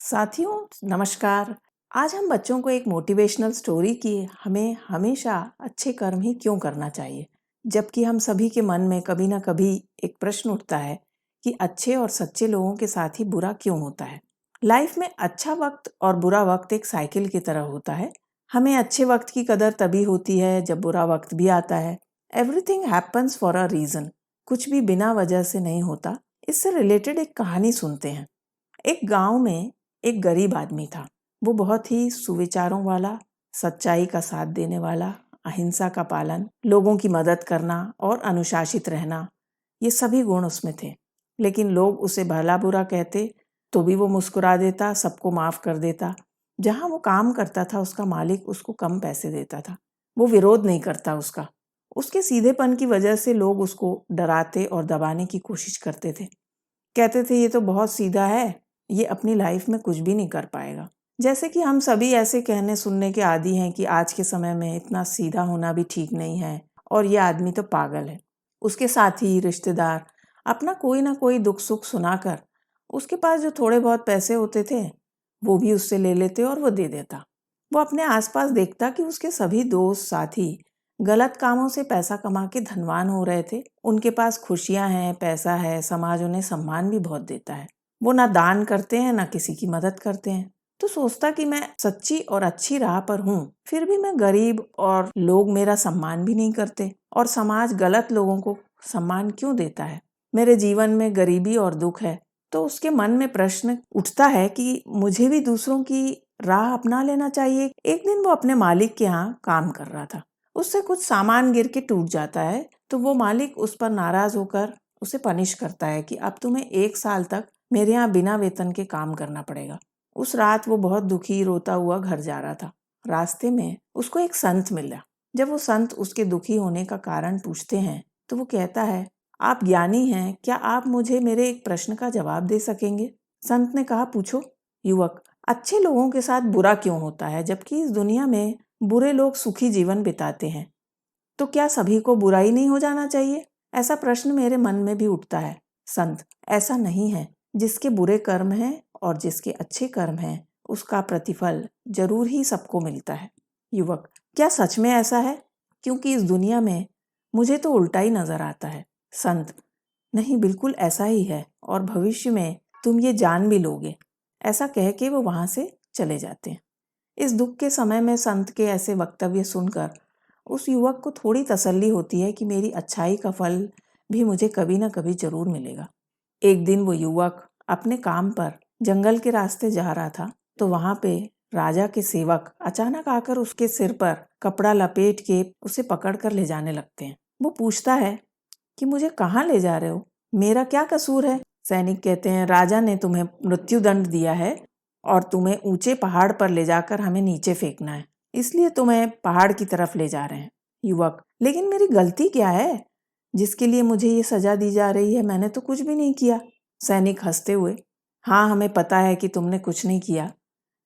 साथियों नमस्कार। आज हम बच्चों को एक मोटिवेशनल स्टोरी की हमें हमेशा अच्छे कर्म ही क्यों करना चाहिए, जबकि हम सभी के मन में कभी ना कभी एक प्रश्न उठता है कि अच्छे और सच्चे लोगों के साथ ही बुरा क्यों होता है। लाइफ में अच्छा वक्त और बुरा वक्त एक साइकिल की तरह होता है। हमें अच्छे वक्त की कदर तभी होती है जब बुरा वक्त भी आता है। Everything happens for a reason. कुछ भी बिना वजह से नहीं होता। इससे रिलेटेड एक कहानी सुनते हैं। एक गांव में एक गरीब आदमी था। वो बहुत ही सुविचारों वाला, सच्चाई का साथ देने वाला, अहिंसा का पालन, लोगों की मदद करना और अनुशासित रहना, ये सभी गुण उसमें थे। लेकिन लोग उसे भला बुरा कहते तो भी वो मुस्कुरा देता, सबको माफ कर देता। जहां वो काम करता था उसका मालिक उसको कम पैसे देता था। वो विरोध नहीं करता उसका। उसके सीधेपन की वजह से लोग उसको डराते और दबाने की कोशिश करते थे। कहते थे ये तो बहुत सीधा है, ये अपनी लाइफ में कुछ भी नहीं कर पाएगा। जैसे कि हम सभी ऐसे कहने सुनने के आदी हैं कि आज के समय में इतना सीधा होना भी ठीक नहीं है और ये आदमी तो पागल है। उसके साथी रिश्तेदार अपना कोई ना कोई दुख सुख सुनाकर उसके पास जो थोड़े बहुत पैसे होते थे वो भी उससे ले लेते और वो दे देता। वो अपने आसपास देखता कि उसके सभी दोस्त साथी गलत कामों से पैसा कमा के धनवान हो रहे थे। उनके पास खुशियां हैं, पैसा है, समाज उन्हें सम्मान भी बहुत देता है। वो ना दान करते हैं ना किसी की मदद करते हैं। तो सोचता कि मैं सच्ची और अच्छी राह पर हूँ, फिर भी मैं गरीब और लोग मेरा सम्मान भी नहीं करते और समाज गलत लोगों को सम्मान क्यों देता है। मेरे जीवन में गरीबी और दुख है। तो उसके मन में प्रश्न उठता है कि मुझे भी दूसरों की राह अपना लेना चाहिए। एक दिन वो अपने मालिक के यहाँ काम कर रहा था। उससे कुछ सामान गिर के टूट जाता है तो वो मालिक उस पर नाराज होकर उसे पनिश करता है कि अब तुम्हें 1 साल तक मेरे यहाँ बिना वेतन के काम करना पड़ेगा। उस रात वो बहुत दुखी रोता हुआ घर जा रहा था। रास्ते में उसको एक संत मिला। जब वो संत उसके दुखी होने का कारण पूछते हैं तो वो कहता है, आप ज्ञानी हैं, क्या आप मुझे मेरे एक प्रश्न का जवाब दे सकेंगे। संत ने कहा, पूछो। युवक, अच्छे लोगों के साथ बुरा क्यों होता है जबकि इस दुनिया में बुरे लोग सुखी जीवन बिताते हैं। तो क्या सभी को बुरा ही नहीं हो जाना चाहिए? ऐसा प्रश्न मेरे मन में भी उठता है। संत, ऐसा नहीं है। जिसके बुरे कर्म हैं और जिसके अच्छे कर्म हैं उसका प्रतिफल जरूर ही सबको मिलता है। युवक, क्या सच में ऐसा है? क्योंकि इस दुनिया में मुझे तो उल्टा ही नजर आता है। संत, नहीं, बिल्कुल ऐसा ही है और भविष्य में तुम ये जान भी लोगे। ऐसा कह के वो वहां से चले जाते हैं। इस दुख के समय में संत के ऐसे वक्तव्य सुनकर उस युवक को थोड़ी तसल्ली होती है कि मेरी अच्छाई का फल भी मुझे कभी ना कभी जरूर मिलेगा। एक दिन वो युवक अपने काम पर जंगल के रास्ते जा रहा था तो वहां पे राजा के सेवक अचानक आकर उसके सिर पर कपड़ा लपेट के उसे पकड़ कर ले जाने लगते हैं। वो पूछता है कि मुझे कहाँ ले जा रहे हो, मेरा क्या कसूर है। सैनिक कहते हैं, राजा ने तुम्हें मृत्यु दंड दिया है और तुम्हें ऊंचे पहाड़ पर ले जाकर हमें नीचे फेंकना है, इसलिए तुम्हें पहाड़ की तरफ ले जा रहे हैं। युवक, लेकिन मेरी गलती क्या है जिसके लिए मुझे ये सजा दी जा रही है? मैंने तो कुछ भी नहीं किया। सैनिक हंसते हुए, हाँ, हमें पता है कि तुमने कुछ नहीं किया,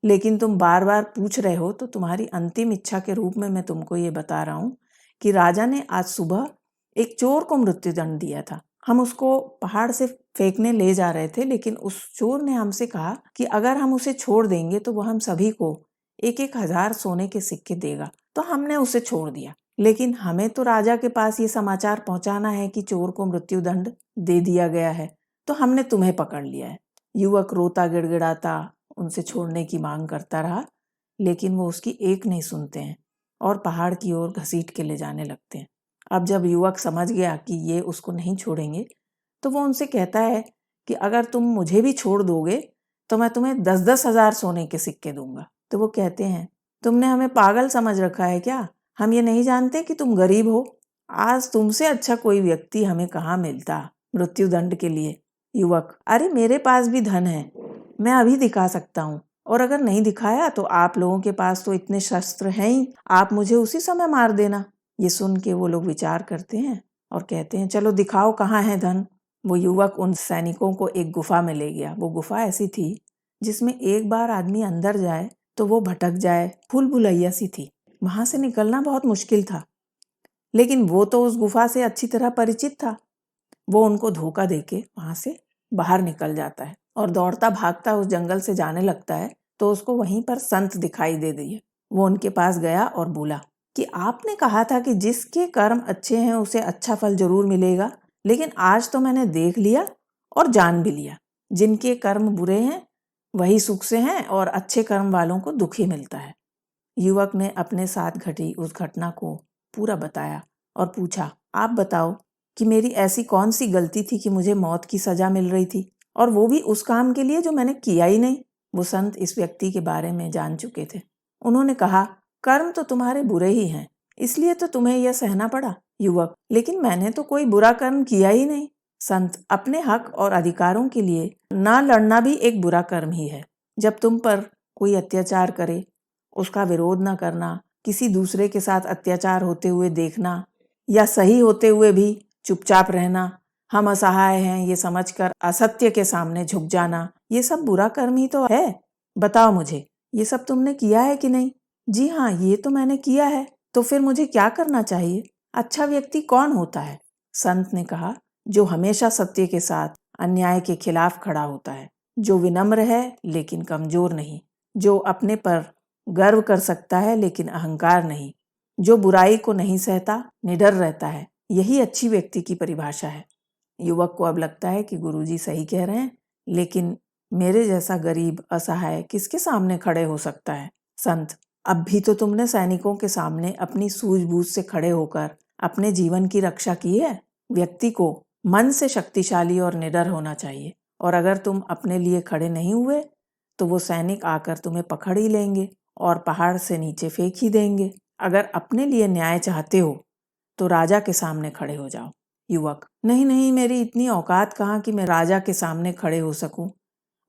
लेकिन तुम बार बार पूछ रहे हो तो तुम्हारी अंतिम इच्छा के रूप में मैं तुमको ये बता रहा हूँ कि राजा ने आज सुबह एक चोर को मृत्यु दंड दिया था। हम उसको पहाड़ से फेंकने ले जा रहे थे, लेकिन उस चोर ने हमसे कहा कि अगर हम उसे छोड़ देंगे तो वो हम सभी को 1,000 सोने के सिक्के देगा। तो हमने उसे छोड़ दिया, लेकिन हमें तो राजा के पास ये समाचार पहुंचाना है कि चोर को मृत्यु दंड दे दिया गया है, तो हमने तुम्हें पकड़ लिया है। युवक रोता गिड़गिड़ाता उनसे छोड़ने की मांग करता रहा, लेकिन वो उसकी एक नहीं सुनते हैं और पहाड़ की ओर घसीट के ले जाने लगते हैं। अब जब युवक समझ गया कि ये उसको नहीं छोड़ेंगे तो वो उनसे कहता है कि अगर तुम मुझे भी छोड़ दोगे तो मैं तुम्हें 10-10 हजार सोने के सिक्के दूंगा। तो वो कहते हैं, तुमने हमें पागल समझ रखा है क्या? हम ये नहीं जानते कि तुम गरीब हो? आज तुमसे अच्छा कोई व्यक्ति हमें कहाँ मिलता मृत्यु दंड के लिए। युवक, अरे मेरे पास भी धन है, मैं अभी दिखा सकता हूँ, और अगर नहीं दिखाया तो आप लोगों के पास तो इतने शस्त्र हैं ही, आप मुझे उसी समय मार देना। ये सुन के वो लोग विचार करते हैं और कहते हैं, चलो दिखाओ कहाँ है धन। वो युवक उन सैनिकों को एक गुफा में ले गया। वो गुफा ऐसी थी जिसमें एक बार आदमी अंदर जाए तो वो भटक जाए, भूल भुलैया सी थी। वहां से निकलना बहुत मुश्किल था, लेकिन वो तो उस गुफा से अच्छी तरह परिचित था। वो उनको धोखा देके वहां से बाहर निकल जाता है। और दौड़ता भागता उस जंगल से जाने लगता है तो उसको वहीं पर संत दिखाई दे दिए। वो उनके पास गया और बोला कि आपने कहा था कि जिसके कर्म अच्छे हैं उसे अच्छा फल जरूर मिलेगा, लेकिन आज तो मैंने देख लिया और जान भी लिया, जिनके कर्म बुरे हैं वही सुख से हैं और अच्छे कर्म वालों को दुख ही मिलता है। युवक ने अपने साथ घटी उस घटना को पूरा बताया और पूछा, आप बताओ कि मेरी ऐसी कौन सी गलती थी कि मुझे मौत की सजा मिल रही थी, और वो भी उस काम के लिए जो मैंने किया ही नहीं। वो संत इस व्यक्ति के बारे में जान चुके थे। उन्होंने कहा, कर्म तो तुम्हारे बुरे ही हैं, इसलिए तो तुम्हें यह सहना पड़ा। युवक, लेकिन मैंने तो कोई बुरा कर्म किया ही नहीं। संत, अपने हक और अधिकारों के लिए ना लड़ना भी एक बुरा कर्म ही है। जब तुम पर कोई अत्याचार करे, उसका विरोध न करना, किसी दूसरे के साथ अत्याचार होते हुए देखना या सही होते हुए भी चुपचाप रहना, हम असहाय हैं ये समझकर असत्य के सामने झुक जाना, ये सब बुरा कर्म ही तो है। बताओ मुझे, ये सब तुमने किया है कि नहीं? जी हाँ, ये तो मैंने किया है। तो फिर मुझे क्या करना चाहिए? अच्छा व्यक्ति कौन होता है? संत ने कहा, जो हमेशा सत्य के साथ अन्याय के खिलाफ खड़ा होता है, जो विनम्र है लेकिन कमजोर नहीं, जो अपने पर गर्व कर सकता है लेकिन अहंकार नहीं, जो बुराई को नहीं सहता, निडर रहता है। यही अच्छी व्यक्ति की परिभाषा है। युवक को अब लगता है कि गुरुजी सही कह रहे हैं, लेकिन मेरे जैसा गरीब असहाय किसके सामने खड़े हो सकता है? संत, अब भी तो तुमने सैनिकों के सामने अपनी सूझबूझ से खड़े होकर अपने जीवन की रक्षा की है। व्यक्ति को मन से शक्तिशाली और निडर होना चाहिए, और अगर तुम अपने लिए खड़े नहीं हुए तो वो सैनिक आकर तुम्हें पकड़ ही लेंगे और पहाड़ से नीचे फेंक ही देंगे। अगर अपने लिए न्याय चाहते हो तो राजा के सामने खड़े हो जाओ। युवक, नहीं नहीं, मेरी इतनी औकात कहाँ कि मैं राजा के सामने खड़े हो सकूं।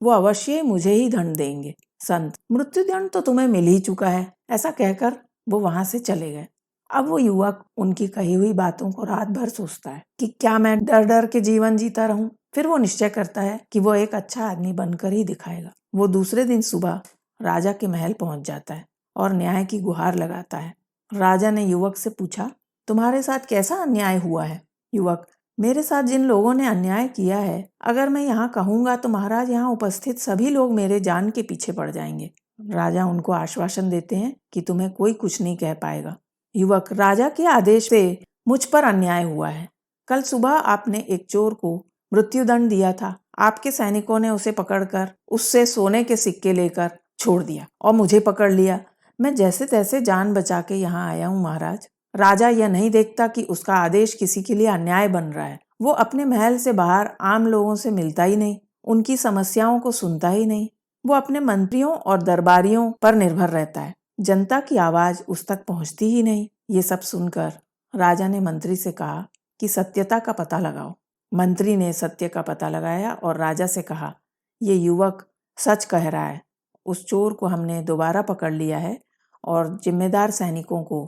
वो अवश्य मुझे ही दंड देंगे। संत, मृत्यु दंड तो तुम्हें मिल ही चुका है। ऐसा कहकर वो वहां से चले गए। अब वो युवक उनकी कही हुई बातों को रात भर सोचता है कि क्या मैं डर डर के जीवन जीता रहूं। फिर वो निश्चय करता है कि वो एक अच्छा आदमी बनकर ही दिखाएगा। वो दूसरे दिन सुबह राजा के महल पहुंच जाता है और न्याय की गुहार लगाता है। राजा ने युवक से पूछा, तुम्हारे साथ कैसा अन्याय हुआ है? युवक, मेरे साथ जिन लोगों ने अन्याय किया है, अगर मैं यहाँ कहूंगा तो महाराज यहाँ उपस्थित सभी लोग मेरे जान के पीछे पड़ जाएंगे। राजा उनको आश्वासन देते हैं कि तुम्हें कोई कुछ नहीं कह पाएगा। युवक, राजा के आदेश से मुझ पर अन्याय हुआ है। कल सुबह आपने एक चोर को मृत्युदंड दिया था। आपके सैनिकों ने उसे पकड़कर उससे सोने के सिक्के लेकर छोड़ दिया और मुझे पकड़ लिया। मैं जैसे तैसे जान बचा के यहाँ आया हूँ महाराज। राजा यह नहीं देखता कि उसका आदेश किसी के लिए अन्याय बन रहा है। वो अपने महल से बाहर आम लोगों से मिलता ही नहीं, उनकी समस्याओं को सुनता ही नहीं। वो अपने मंत्रियों और दरबारियों पर निर्भर रहता है। जनता की आवाज उस तक पहुंचती ही नहीं। ये सब सुनकर राजा ने मंत्री से कहा कि सत्यता का पता लगाओ। मंत्री ने सत्य का पता लगाया और राजा से कहा, ये युवक सच कह रहा है। उस चोर को हमने दोबारा पकड़ लिया है और जिम्मेदार सैनिकों को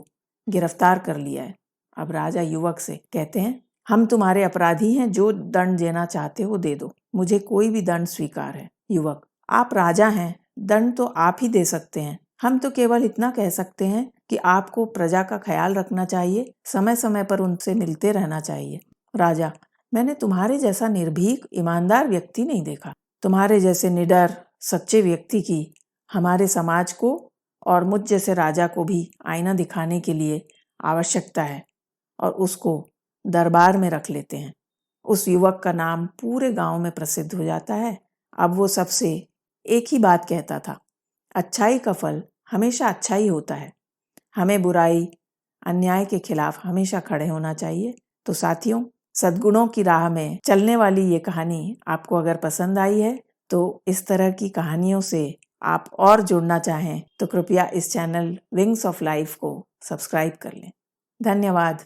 गिरफ्तार कर लिया है। अब राजा युवक से कहते हैं, हम तुम्हारे अपराधी हैं, जो दंड देना चाहते हो दे दो, मुझे कोई भी दंड स्वीकार है। युवक, आप राजा हैं, दंड तो आप ही दे सकते हैं। हम तो केवल इतना कह सकते हैं कि आपको प्रजा का ख्याल रखना चाहिए, समय समय पर उनसे मिलते रहना चाहिए। राजा, मैंने तुम्हारे जैसा निर्भीक ईमानदार व्यक्ति नहीं देखा। तुम्हारे जैसे निडर सच्चे व्यक्ति की हमारे समाज को और मुझ जैसे राजा को भी आईना दिखाने के लिए आवश्यकता है, और उसको दरबार में रख लेते हैं। उस युवक का नाम पूरे गांव में प्रसिद्ध हो जाता है। अब वो सबसे एक ही बात कहता था, अच्छाई का फल हमेशा अच्छा ही होता है। हमें बुराई, अन्याय के खिलाफ हमेशा खड़े होना चाहिए। तो साथियों, सद्गुणों की राह में चलने वाली ये कहानी आपको अगर पसंद आई है तो इस तरह की कहानियों से आप और जुड़ना चाहें तो कृपया इस चैनल विंग्स ऑफ लाइफ को सब्सक्राइब कर लें। धन्यवाद।